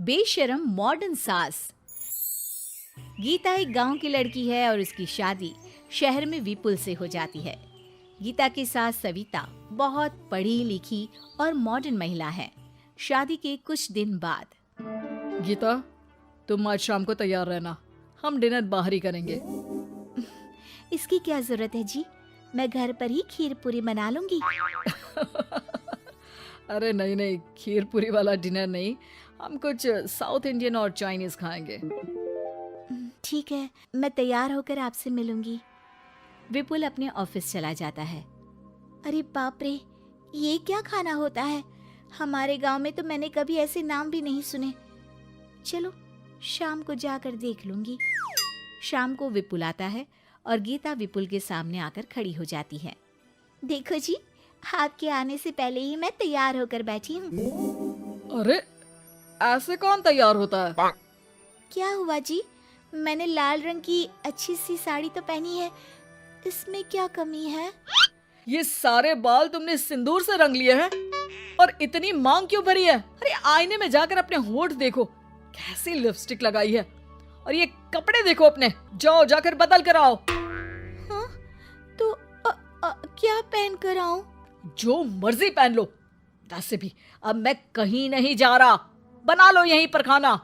बेशरम मॉडर्न सास। गीता एक गांव की लड़की है और उसकी शादी शहर में विपुल से हो जाती है। गीता की सास सविता बहुत पढ़ी लिखी और मॉडर्न महिला है। शादी के कुछ दिन बाद गीता, तुम आज शाम को तैयार रहना, हम डिनर बाहर ही करेंगे। इसकी क्या जरूरत है जी, मैं घर पर ही खीर पूरी बना लूंगी। अरे नहीं नहीं, खीर पूरी वाला डिनर नहीं, हम कुछ साउथ इंडियन और चाइनीज खाएंगे। ठीक है, मैं तैयार होकर आपसे मिलूंगी। विपुल अपने ऑफिस चला जाता है। अरे बाप रे, ये क्या खाना होता है? हमारे गांव में तो मैंने कभी ऐसे नाम भी नहीं सुने। चलो शाम को जाकर देख लूंगी। शाम को विपुल आता है और गीता विपुल के सामने आकर खड़ी हो जाती है। देखो जी, आपके आने से पहले ही मैं तैयार होकर बैठी हूँ। अरे ऐसे कौन तैयार होता है? क्या हुआ जी? मैंने लाल रंग की अच्छी सी साड़ी तो पहनी है, इसमें क्या कमी है? ये सारे बाल तुमने सिंदूर से रंग लिए हैं और इतनी मांग क्यों भरी है? अरे आईने में जाकर अपने होंठ देखो, कैसी लिपस्टिक लगाई है। और ये कपड़े देखो अपने, जाओ जाकर बदल कर आओ। हाँ? तो क्या पहन कर आऊं? जो मर्जी पहन लो। वैसे भी अब मैं कहीं नहीं जा रहा, बना लो यहीं पर खाना।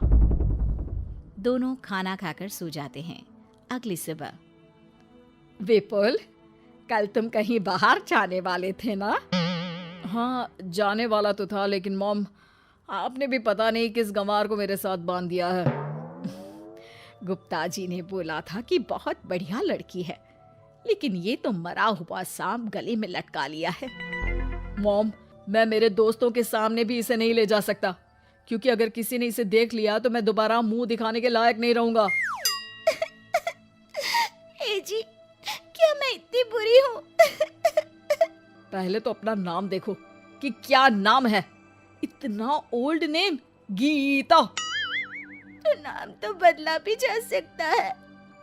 दोनों खाना खाकर सो जाते हैं। अगली सुबह विपुल, कल तुम कहीं बाहर जाने वाले थे ना? हाँ, जाने वाला तो था, लेकिन मॉम आपने भी पता नहीं किस गंवार को मेरे साथ बांध दिया है। गुप्ता जी ने बोला था कि बहुत बढ़िया लड़की है, लेकिन ये तो मरा हुआ सांप गले में लटका लिया है। मॉम, मैं मेरे दोस्तों के सामने भी इसे नहीं ले जा सकता, क्योंकि अगर किसी ने इसे देख लिया तो मैं दोबारा मुंह दिखाने के लायक नहीं रहूंगा। ए जी, क्या मैं इतनी बुरी हूँ? पहले तो अपना नाम देखो कि क्या नाम है। इतना ओल्ड नेम, गीता। तो नाम तो बदला भी जा सकता है।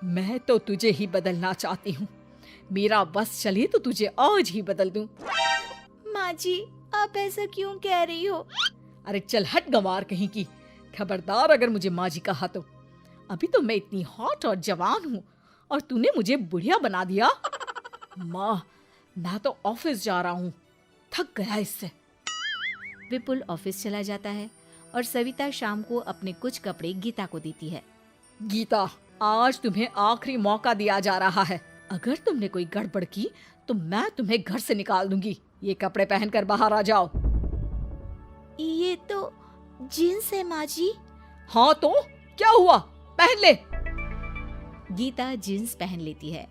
मैं तो तुझे ही बदलना चाहती हूँ। मेरा बस चले तो तुझे आज ही बदल दूं। माँ जी, आप ऐसा क्यों कह रही हो? अरे चल हट गंवार कहीं की। खबरदार अगर मुझे माँ जी कहा तो। अभी तो मैं इतनी हॉट और जवान हूँ और तूने मुझे बुढ़िया बना दिया। माँ, मैं तो ऑफिस जा रहा हूँ, थक गया इससे। विपुल ऑफिस चला जाता है और सविता शाम को अपने कुछ कपड़े गीता को देती है। गीता, आज तुम्हें आखिरी मौका दिया जा रहा है। अगर तुमने कोई गड़बड़ की तो मैं तुम्हें घर से निकाल दूंगी। ये कपड़े पहनकर बाहर आ जाओ। ये तो जींस है माँ जी। हाँ तो क्या हुआ, पहन ले। गीता जींस पहन लेती है,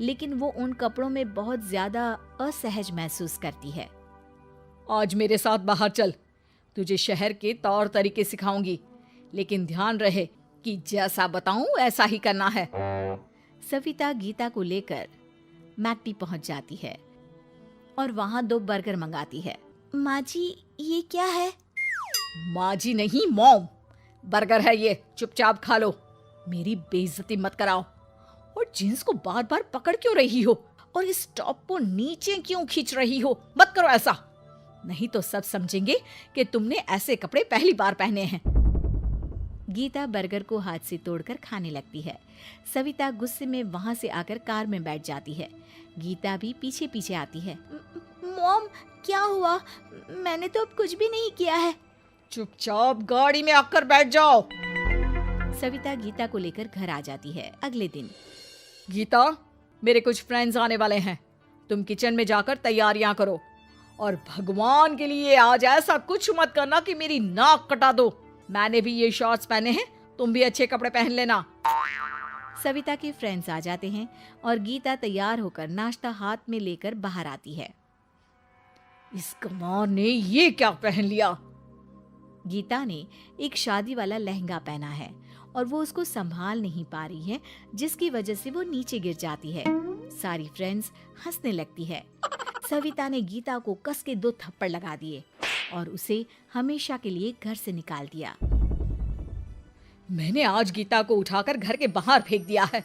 लेकिन वो उन कपड़ों में बहुत ज्यादा असहज महसूस करती है। आज मेरे साथ बाहर चल, तुझे शहर के तौर तरीके सिखाऊंगी, लेकिन ध्यान रहे कि जैसा बताऊं ऐसा ही करना है। सविता गीता को लेकर मैकडी पहुंच जाती है और वहां 2 बर्गर मंगाती है। माँ जी, ये क्या है? माँ जी नहीं मॉम, बर्गर है ये, चुपचाप खा लो। मेरी बेइज्जती मत कराओ। और जींस को बार बार पकड़ क्यों रही हो और इस टॉप को नीचे क्यों खींच रही हो? मत करो ऐसा, नहीं तो सब समझेंगे कि तुमने ऐसे कपड़े पहली बार पहने हैं। गीता बर्गर को हाथ से तोड़कर खाने लगती है। सविता गुस्से में वहां से आकर कार में बैठ जाती है। गीता भी पीछे पीछे आती है। मॉम, क्या हुआ? मैंने तो अब कुछ भी नहीं किया है। चुपचाप गाड़ी में आकर बैठ जाओ। सविता गीता को लेकर घर आ जाती है। अगले दिन गीता, मेरे कुछ फ्रेंड्स आने वाले हैं, तुम किचन में जाकर तैयारियां करो। और भगवान के लिए आज ऐसा कुछ मत करना कि मेरी नाक कटा दो। मैंने भी ये शॉर्ट्स पहने हैं, तुम भी अच्छे कपड़े पहन लेना। सविता के फ्रेंड्स आ जाते हैं और गीता तैयार होकर नाश्ता हाथ में लेकर बाहर आती है। इस गंवार ने ये क्या पहन लिया? गीता ने एक शादी वाला लहंगा पहना है और वो उसको संभाल नहीं पा रही है, जिसकी वजह से वो नीचे गिर जाती है। सारी फ्रेंड्स हंसने लगती है। सविता ने गीता को कस के 2 थप्पड़ लगा दिए और उसे हमेशा के लिए घर से निकाल दिया। मैंने आज गीता को उठाकर घर के बाहर फेंक दिया है।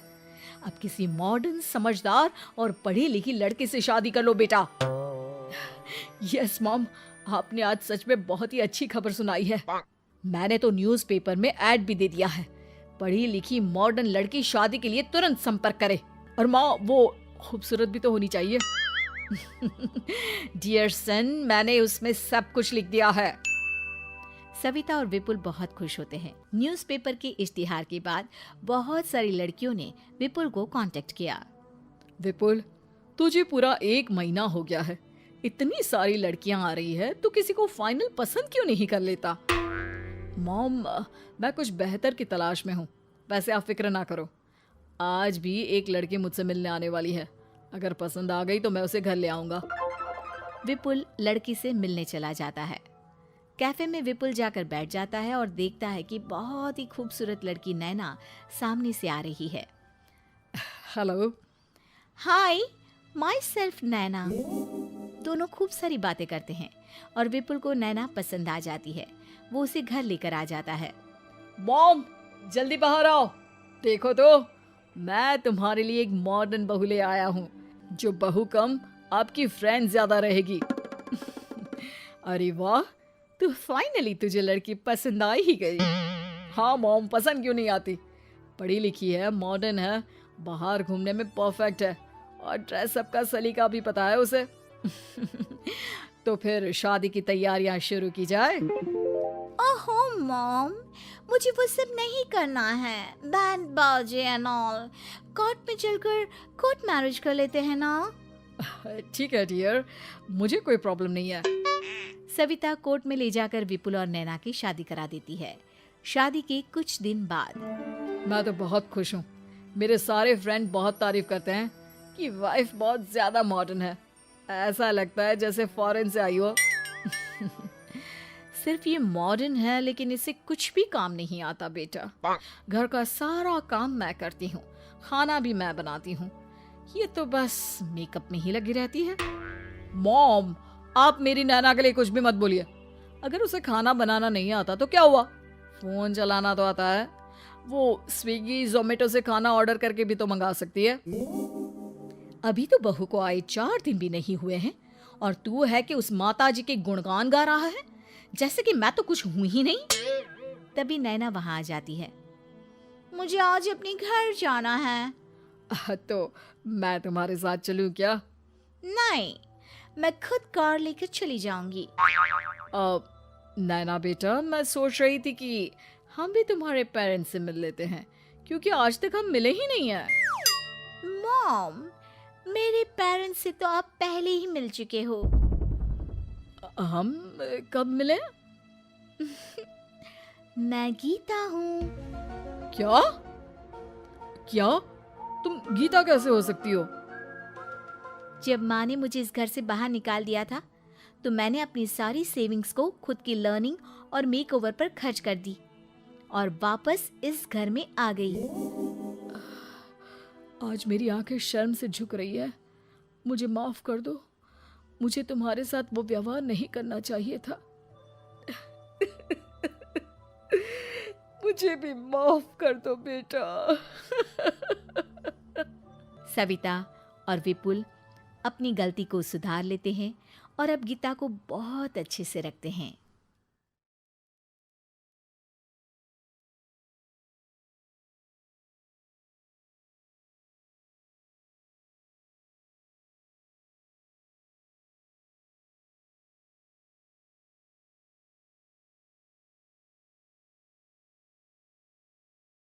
अब किसी मॉडर्न, समझदार और पढ़ी लिखी लड़के से शादी कर लो बेटा। यस मॉम, आपने आज सच में बहुत ही अच्छी खबर सुनाई है। मैंने तो न्यूज़पेपर में ऐड भी दे दिया है, पढ़ी लिखी मॉडर्न लड़की शादी के लिए तुरंत संपर्क करे। और माँ, वो खूबसूरत भी तो होनी चाहिए। डियर सन, मैंने उसमें सब कुछ लिख दिया है। सविता और विपुल बहुत खुश होते हैं। न्यूज़पेपर के इश्तिहार के बाद बहुत सारी लड़कियों ने विपुल को कांटेक्ट किया। विपुल, तुझे पूरा 1 महीना हो गया है, इतनी सारी लड़कियां आ रही है, तू किसी को फाइनल पसंद क्यों नहीं कर लेता? मॉम, मैं कुछ बेहतर की तलाश में हूँ। वैसे आप फिक्र ना करो, आज भी एक लड़की मुझसे मिलने आने वाली है। अगर पसंद आ गई तो मैं उसे घर ले आऊंगा। विपुल लड़की से मिलने चला जाता है। कैफे में विपुल जाकर बैठ जाता है और देखता है कि बहुत ही खूबसूरत लड़की नैना सामने से आ रही है। हेलो। हाय, माई सेल्फ नैना। दोनों खूब सारी बातें करते हैं और विपुल को नैना पसंद आ जाती है। वो उसे घर लेकर आ जाता है। मॉम, जल्दी बाहर आओ, देखो तो मैं तुम्हारे लिए एक मॉडर्न बहू ले आया हूँ, जो बहू कम आपकी फ्रेंड ज्यादा रहेगी। अरे वाह, तो फाइनली तुझे लड़की पसंद आ ही गई। हाँ मॉम, पसंद क्यों नहीं आती? पढ़ी लिखी है, मॉडर्न है, बाहर घूमने में परफेक्ट है और ड्रेसअप का सलीका भी पता है उसे। तो फिर शादी की तैयारियां शुरू की जाए। ओहो मॉम, मुझे वो सब नहीं करना है। बैंड बाजे एंड ऑल। कोर्ट में चलकर कोर्ट मैरिज कर लेते हैं ना। ठीक है डियर, मुझे कोई प्रॉब्लम नहीं है। सविता कोर्ट में ले जाकर विपुल और नैना की शादी करा देती है। शादी के कुछ दिन बाद मैं तो बहुत खुश हूँ। मेरे सारे फ्रेंड बहुत तारीफ करते हैं कि वाइफ बहुत ज्यादा मॉडर्न है। ऐसा लगता है जैसे फॉरेन से आई हो। सिर्फ ये मॉडर्न है, लेकिन इसे कुछ भी काम नहीं आता बेटा। घर का सारा काम मैं करती हूँ, खाना भी मैं बनाती हूँ। ये तो बस मेकअप में ही लगी रहती है। मॉम, आप मेरी नैना के लिए कुछ भी मत बोलिए। अगर उसे खाना बनाना नहीं आता तो क्या हुआ, फोन चलाना तो आता है। वो स्विगी जोमेटो से खाना ऑर्डर करके भी तो मंगा सकती है। अभी तो बहू को आए 4 दिन भी नहीं हुए हैं और तू है कि उस माता जी के गुणगान गा रहा है, जैसे कि मैं तो कुछ हूं ही नहीं। तभी नैना वहां आ जाती है। मुझे आज अपने घर जाना है। तो मैं तुम्हारे साथ चलूं क्या? नहीं, मैं खुद कार लेकर चली जाऊंगी। नैना बेटा, मैं सोच रही थी कि हम भी तुम्हारे पेरेंट्स से मिल लेते हैं, क्योंकि आज तक हम मिले ही नहीं हैं। मॉम, मेरे पेरेंट्स से तो आप पहले ही मिल चुके हो। हम कब मिले? मैं गीता हूँ। क्या? क्या? तुम गीता कैसे हो सकती हो? जब माँ ने मुझे इस घर से बाहर निकाल दिया था, तो मैंने अपनी सारी सेविंग्स को खुद की लर्निंग और मेकओवर पर खर्च कर दी और वापस इस घर में आ गई। आज मेरी आंखें शर्म से झुक रही है। मुझे माफ कर दो, मुझे तुम्हारे साथ वो व्यवहार नहीं करना चाहिए था। मुझे भी माफ कर दो बेटा। सविता और विपुल अपनी गलती को सुधार लेते हैं और अब गीता को बहुत अच्छे से रखते हैं।